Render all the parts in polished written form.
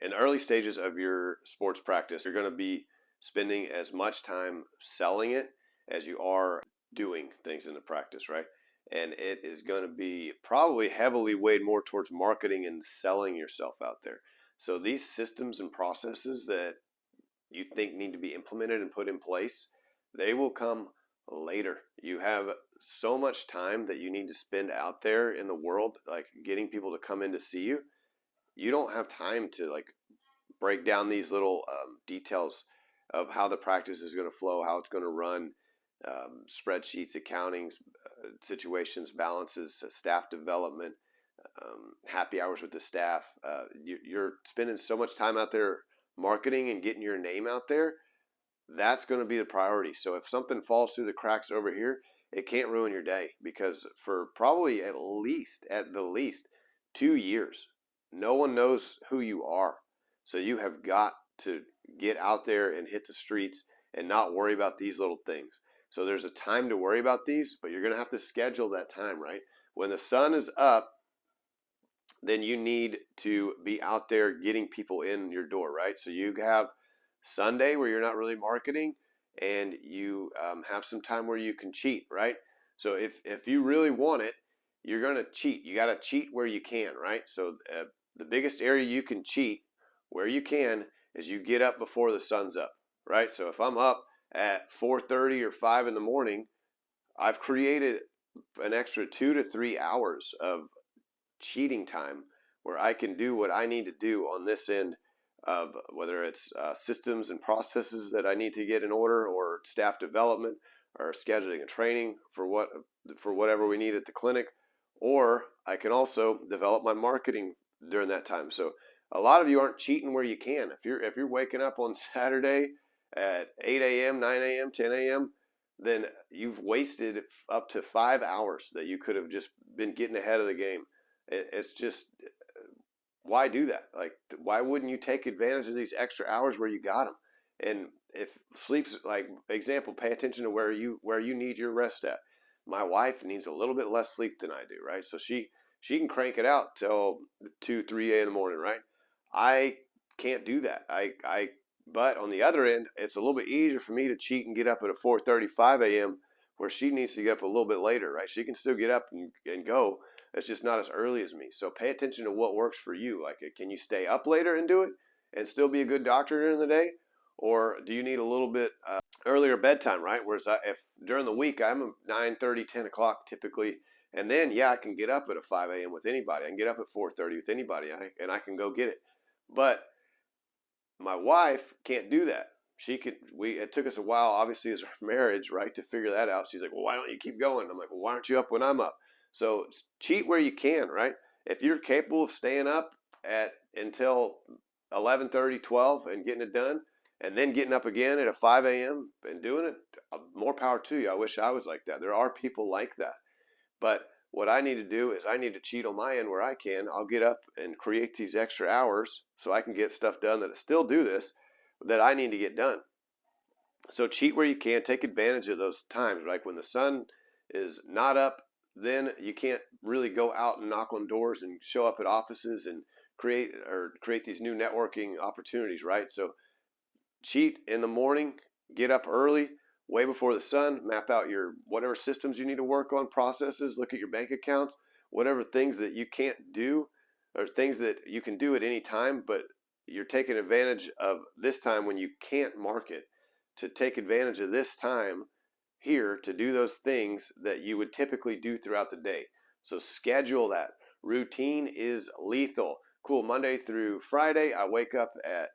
in the early stages of your sports practice, you're going to be spending as much time selling it as you are doing things in the practice, right? And it is going to be probably heavily weighed more towards marketing and selling yourself out there. So these systems and processes that you think need to be implemented and put in place, they will come later. You have so much time that you need to spend out there in the world, like getting people to come in to see you. You don't have time to like break down these little details of how the practice is going to flow, how it's going to run, spreadsheets, accountings, situations, balances, staff development, happy hours with the staff. You're spending so much time out there marketing and getting your name out there. That's going to be the priority. So if something falls through the cracks over here, it can't ruin your day, because for probably at the least 2 years, no one knows who you are. So you have got to get out there and hit the streets and not worry about these little things. So there's a time to worry about these, but you're going to have to schedule that time, right? When the sun is up, then you need to be out there getting people in your door, right? So you have Sunday where you're not really marketing, and you have some time where you can cheat, right? So if you really want it, you're going to cheat. You got to cheat where you can, right? So the biggest area you can cheat where you can is you get up before the sun's up, right? So if I'm up at 4:30 or 5 in the morning, I've created an extra 2 to 3 hours of cheating time where I can do what I need to do on this end of whether it's systems and processes that I need to get in order, or staff development, or scheduling and training for whatever we need at the clinic, or I can also develop my marketing during that time. So a lot of you aren't cheating where you can. If you're waking up on Saturday at 8 a.m., 9 a.m., 10 a.m., then you've wasted up to 5 hours that you could have just been getting ahead of the game. It's just, why do that? Like, why wouldn't you take advantage of these extra hours where you got them? And if sleep's like example, pay attention to where you need your rest at. My wife needs a little bit less sleep than I do, right? So she can crank it out till 2, 3 in the morning, right? I can't do that. But on the other end, it's a little bit easier for me to cheat and get up at a 4:35 a.m. where she needs to get up a little bit later, right? She can still get up and go. It's just not as early as me. So pay attention to what works for you. Like, can you stay up later and do it and still be a good doctor during the day? Or do you need a little bit earlier bedtime, right? Whereas if during the week I'm a 9:30, 10 o'clock typically, and then yeah, I can get up at a 5 a.m. with anybody. I can get up at 4:30 with anybody, and I can go get it. But my wife can't do that. It took us a while, obviously, as our marriage, right, to figure that out. She's like, well, why don't you keep going? I'm like, well, why aren't you up when I'm up? So cheat where you can, right? If you're capable of staying up until 11:30, 12 and getting it done, and then getting up again at a 5 a.m. and doing it, more power to you. I wish I was like that. There are people like that. But what I need to do is I need to cheat on my end where I can. I'll get up and create these extra hours so I can get stuff done that I still do this that I need to get done. So cheat where you can. Take advantage of those times. Like when the sun is not up, then you can't really go out and knock on doors and show up at offices and create these new networking opportunities, right? So cheat in the morning, get up early, way before the sun, map out your whatever systems you need to work on, processes, look at your bank accounts, whatever things that you can't do or things that you can do at any time, but you're taking advantage of this time when you can't market, to take advantage of this time here to do those things that you would typically do throughout the day. So schedule that. Routine is lethal. Cool, Monday through Friday, I wake up at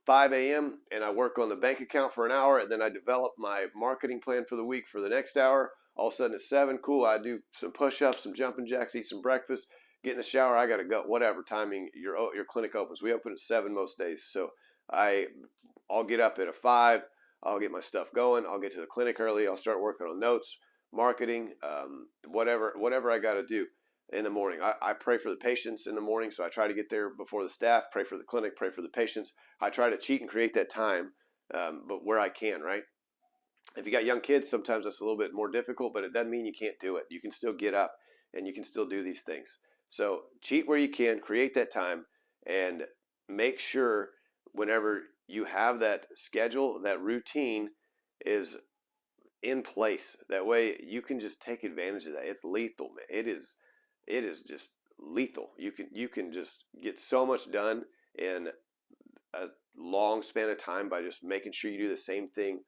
5 a.m. and I work on the bank account for an hour, and then I develop my marketing plan for the week for the next hour. All of a sudden at 7, cool, I do some push-ups, some jumping jacks, eat some breakfast, get in the shower, I got to go, whatever timing your clinic opens. We open at 7 most days. So I'll get up at a 5, I'll get my stuff going, I'll get to the clinic early, I'll start working on notes, marketing, whatever I got to do in the morning. I pray for the patients in the morning, so I try to get there before the staff, pray for the clinic, pray for the patients. I try to cheat and create that time, but where I can, right? If you got young kids, sometimes that's a little bit more difficult, but it doesn't mean you can't do it. You can still get up and you can still do these things. So cheat where you can, create that time, and make sure whenever you have that schedule, that routine is in place. That way you can just take advantage of that. It's lethal, man. It is just lethal. You can just get so much done in a long span of time by just making sure you do the same thing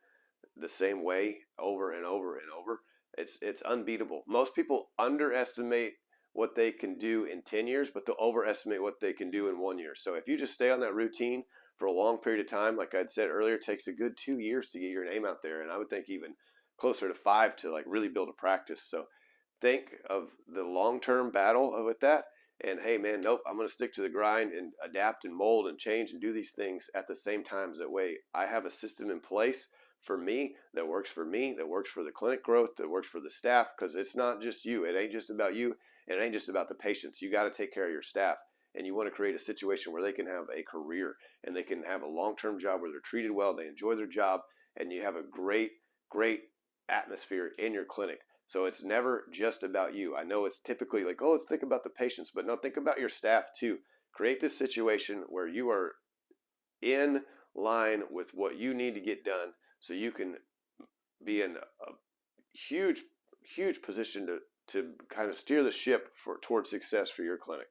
the same way over and over and over. It's unbeatable. Most people underestimate what they can do in 10 years, but they'll overestimate what they can do in 1 year. So if you just stay on that routine for a long period of time, like I'd said earlier, it takes a good 2 years to get your name out there. And I would think even closer to 5 to like really build a practice. So think of the long-term battle with that. And hey, man, nope, I'm going to stick to the grind and adapt and mold and change and do these things at the same time. That way I have a system in place for me, that works for me, that works for the clinic growth, that works for the staff, because it's not just you. It ain't just about you, and it ain't just about the patients. You got to take care of your staff, and you want to create a situation where they can have a career and they can have a long-term job where they're treated well, they enjoy their job, and you have a great, great atmosphere in your clinic. So it's never just about you. I know it's typically like, oh, let's think about the patients, but no, think about your staff too. Create this situation where you are in line with what you need to get done so you can be in a huge position to kind of steer the ship towards success for your clinic.